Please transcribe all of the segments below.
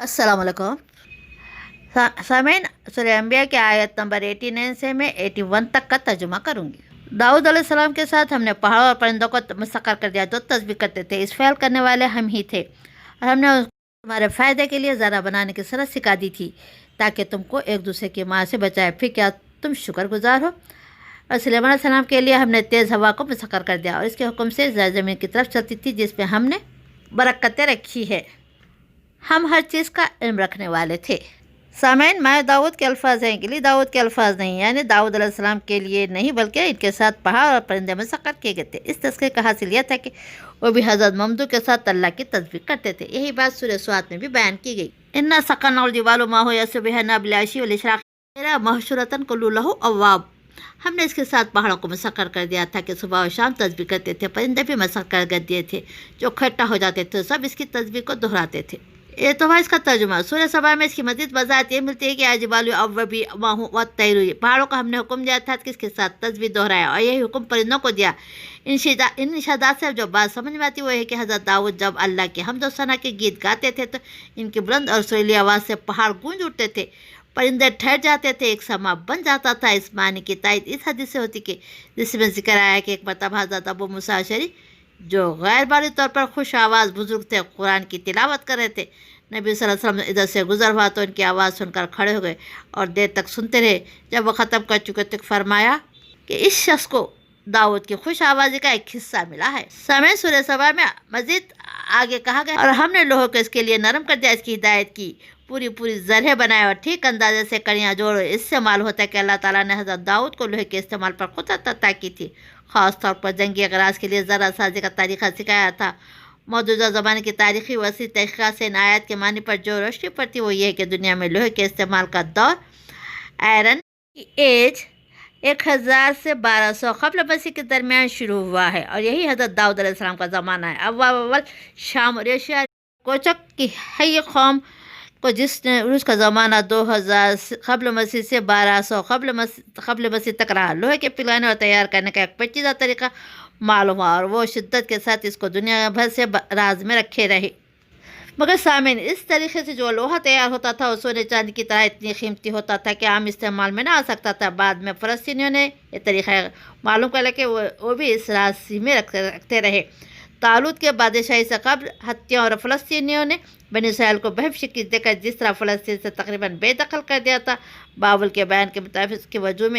السلام علیکم سامعین، سورہ انبیاء کی آیت نمبر 89 سے میں 81 تک کا ترجمہ کروں گی۔ داؤد علیہ السلام کے ساتھ ہم نے پہاڑوں اور پرندوں کو مسخر کر دیا جو تسبیح کرتے تھے۔ اس فعل کرنے والے ہم ہی تھے، اور ہم نے تمہارے فائدے کے لیے ذرا بنانے کی صنعت سکھا دی تھی تاکہ تم کو ایک دوسرے کی مار سے بچائے۔ پھر کیا تم شکر گزار ہو؟ اور سلیمان علیہ السلام کے لیے ہم نے تیز ہوا کو مسخر کر دیا اور اس کے حکم سے زمین کی طرف چلتی تھی جس میں ہم نے برکتیں رکھی ہے۔ ہم ہر چیز کا علم رکھنے والے تھے۔ سامعین، میں داؤد کے الفاظ ہیں، لیے داؤد کے الفاظ نہیں، یعنی داؤد علیہ السلام کے لیے نہیں بلکہ ان کے ساتھ پہاڑ اور پرندے مسخر کیے گئے تھے۔ اس تذکرے کا حاصل یہ تھا کہ وہ بھی حضرت ممدو کے ساتھ اللہ کی تسبیح کرتے تھے۔ یہی بات سورہ سوات میں بھی بیان کی گئی۔ اِنَّا سَخَّرْنَا الْجِبَالَ مَعَهُ يَسْبِحْنَ بِالْعَشِيِّ وَالْإِشْرَاقِ مَحْشُورَةً كُلٌّ لَهُ أَوَّابٌ۔ ہم نے اس کے ساتھ پہاڑوں کو مسخر کر دیا تھا کہ صبح و شام تسبیح کرتے تھے۔ پرندے بھی مسخر کر دیے تھے جو اکٹھا ہو جاتے تھے، سب اس کی تسبیح کو دہراتے تھے۔ یہ تو اس کا ترجمہ۔ سورہ سبا میں اس کی مزید وضاحت یہ ملتی ہے کہ الجبال اوبی والطیر، پہاڑوں کو ہم نے حکم دیا تھا کہ اس کے ساتھ تسبیح دہرایا، اور یہی حکم پرندوں کو دیا۔ ان ارشادات سے جو بات سمجھ میں آتی وہ ہے کہ حضرت داؤد جب اللہ کے حمد و ثنا کے گیت گاتے تھے تو ان کی بلند اور سریلی آواز سے پہاڑ گونج اٹھتے تھے، پرندے ٹھہر جاتے تھے، ایک سما بن جاتا تھا۔ اس معنی کی تائید اس حدیث سے ہوتی کہ جس میں ذکر آیا کہ ایک مرتبہ حضرت ابو موسیٰ اشعری جو غیر باری طور پر خوش آواز بزرگ تھے قرآن کی تلاوت کر رہے تھے، نبی صلی اللہ علیہ وسلم ادھر سے گزر ہوا تو ان کی آواز سن کر کھڑے ہو گئے اور دیر تک سنتے رہے۔ جب وہ ختم کر چکے تو فرمایا کہ اس شخص کو داؤد کی خوش آوازی کا ایک حصہ ملا ہے۔ سامعین، سورہ سبا میں مزید آگے کہا گیا، اور ہم نے لوہے کو اس کے لیے نرم کر دیا، اس کی ہدایت کی پوری ذرے بنائے اور ٹھیک اندازے سے کڑیاں جوڑو۔ اس سے معلوم ہوتا ہے کہ اللہ تعالیٰ نے حضرت داؤد کو لوہے کے استعمال پر قدرت عطا کی تھی، خاص طور پر جنگی اغراض کے لیے ذرہ سازی کا طریقہ سکھایا تھا۔ موجودہ زمانے کی تاریخی وسیع تحقیقات سے ان آیات کے معنی پر جو روشنی پڑتی وہ یہ ہے کہ دنیا میں لوہے کے استعمال کا دور آئرن کی ایج 1000 سے 1200 قبل مسیح کے درمیان شروع ہوا ہے، اور یہی حضرت داؤد علیہ السلام کا زمانہ ہے۔ اول شام اور ایشیا کوچک کی حی قوم کو جس نے عروج کا زمانہ 2000 قبل مسیح سے 1200 قبل مسیح تک رہا، لوہے کے پگھلانے اور تیار کرنے کا ایک پیچیدہ طریقہ معلوم ہوا، اور وہ شدت کے ساتھ اس کو دنیا بھر سے راز میں رکھے رہے۔ مگر سامعین، اس طریقے سے جو لوہا تیار ہوتا تھا وہ سونے چاندی کی طرح اتنی قیمتی ہوتا تھا کہ عام استعمال میں نہ آ سکتا تھا۔ بعد میں فلسطینیوں نے یہ طریقہ معلوم کر لیا کہ وہ بھی اس راز میں رکھتے رہے۔ طالوت کے بادشاہی سے قبل ہتھیوں اور فلسطینیوں نے بنی اسرائیل کو بہت شکست دے کر جس طرح فلسطین سے تقریباً بے دخل کر دیا تھا۔ بابل کے بیان کے مطابق اس کے وجود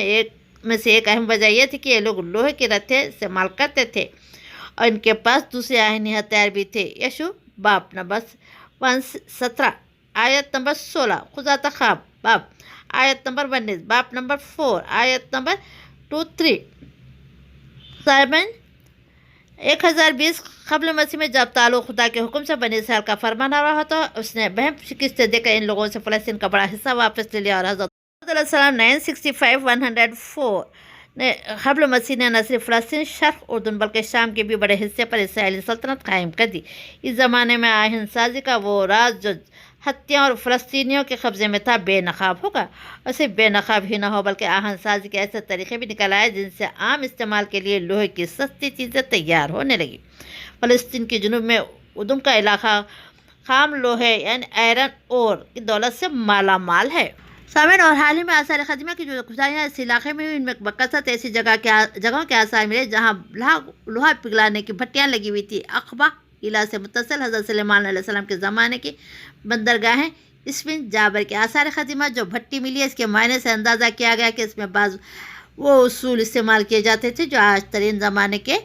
میں سے ایک اہم وجہ یہ تھی کہ یہ لوگ لوہے کے رتھے استعمال کرتے تھے، اور ان کے پاس دوسرے آہنی ہتھیار بھی تھے۔ یشوع باب نمبر 17 آیت نمبر 16، خزاۃ خواب باب آیت نمبر 19، باب نمبر 4 آیت نمبر 2-3۔ سائمن 1020 قبل مسیح میں جب طالوت خدا کے حکم سے بنی اسرائیل کا فرمان آور ہوا تو اس نے بہم شکست دے کر ان لوگوں سے فلسطین کا بڑا حصہ واپس لے لیا، اور حضرت علیہ السلام 965-104 نے قبل مسیح نے نہ صرف فلسطین، شرق اردن بلکہ شام کے بھی بڑے حصے پر اسرائیلی سلطنت قائم کر دی۔ اس زمانے میں آہن سازی کا وہ راز جو ہتھیوں اور فلسطینیوں کے قبضے میں تھا بے نقاب ہوگا، اور صرف بے نقاب ہی نہ ہو بلکہ آہن سازی کے ایسے طریقے بھی نکل آئے جن سے عام استعمال کے لیے لوہے کی سستی چیزیں تیار ہونے لگی۔ فلسطین کے جنوب میں ادم کا علاقہ خام لوہے یعنی آئرن اور کی دولت سے مالا مال ہے۔ سامعین، اور حال ہی میں آثار قدیمہ کی جو کھدائیاں اس علاقے میں ہوئی ان میں بکثرت ایسی جگہوں کے آثار ملے جہاں لوہا پگھلانے کی بھٹیاں لگی ہوئی تھی۔ عقبہ قلعہ سے متصل حضرت سلیمان علیہ السلام کے زمانے کی بندرگاہیں اسفن جابر کے آثار قدیمہ جو بھٹی ملی ہے، اس کے معنی سے اندازہ کیا گیا کہ اس میں بعض وہ اصول استعمال کیے جاتے تھے جو آج ترین زمانے کے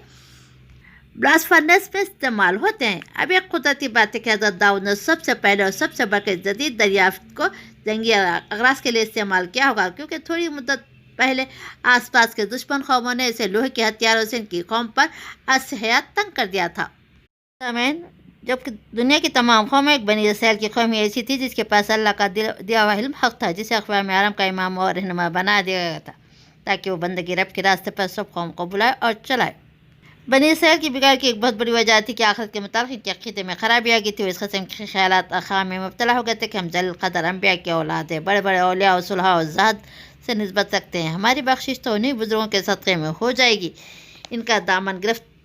بلاسٹ فرنس میں استعمال ہوتے ہیں۔ اب ایک قدرتی بات ہے کہ حضرت داؤد نے سب سے پہلے اور سب سے بڑھ کر جدید دریافت کو جنگی اغراض کے لیے استعمال کیا ہوگا، کیونکہ تھوڑی مدت پہلے آس پاس کے دشمن قوموں نے اسے لوہے کے ہتھیاروں سے ان کی قوم پر عرص حیات تنگ کر دیا تھا۔ جبکہ دنیا کی تمام قومیں ایک بنی اسرائیل کی قوم ایسی تھی جس کے پاس اللہ کا دیا ہوا علم حق تھا، جسے اقوام عرب کا امام اور رہنما بنا دیا گیا تھا تاکہ وہ بندگی رب کے راستے پر سب قوم کو بلائے اور چلائے۔ بنی اسرائیل کی بگاڑ کی ایک بہت بڑی وجہ تھی کہ آخرت کے متعلق ان کے عقیدے میں خرابی آ گئی تھی۔ وہ اس قسم کے خیالات اخام میں مبتلا ہو گئے تھے کہ ہم جلیل قدر انبیاء کی اولاد ہیں، بڑے بڑے اولیاء و صلحاء و زہد سے نسبت رکھتے ہیں، ہماری بخشش تو انہی بزرگوں کے صدقے میں ہو جائے گی۔ ان کا دامن گرفت